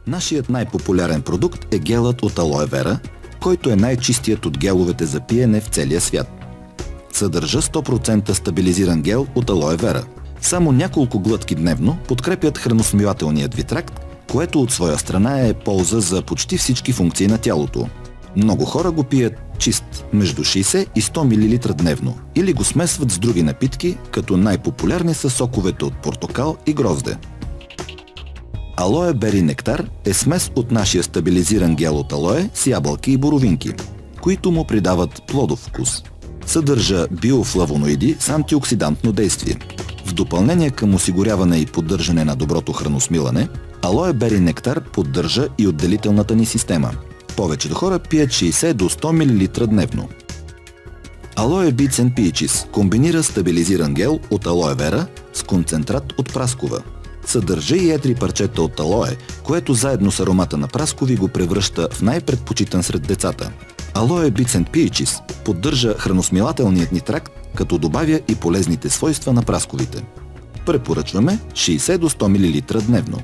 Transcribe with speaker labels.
Speaker 1: Нашият най-популярен продукт е гелът от алоe вера, който е най-чистият от геловете за пиене в целия свят. Съдържа 100% стабилизиран гел от алоe вера. Само няколко глътки дневно подкрепят храносмилателният ви тракт, което от своя страна е полза за почти всички функции на тялото. Много хора го пият чист, между 60 и 100 мл дневно, или го смесват с други напитки, като най-популярни са соковете от портокал и грозде. Алоe Бери Нектар е смес от нашия стабилизиран гел от алоe с ябълки и боровинки, които му придават плодов вкус. Съдържа биофлавоноиди с антиоксидантно действие. В допълнение към осигуряване и поддържане на доброто храносмилане, алоe Бери Нектар поддържа и отделителната ни система. Повечето хора пият 60 до 100 мл дневно. Алоe Beets and Peaches комбинира стабилизиран гел от алоe вера с концентрат от праскова. Съдържа и едри парчета от алоe, което заедно с аромата на праскови го превръща в най-предпочитан сред децата. Алоe Beets and Peaches поддържа храносмилателният ни тракт, като добавя и полезните свойства на прасковите. Препоръчваме 60 до 100 мл дневно.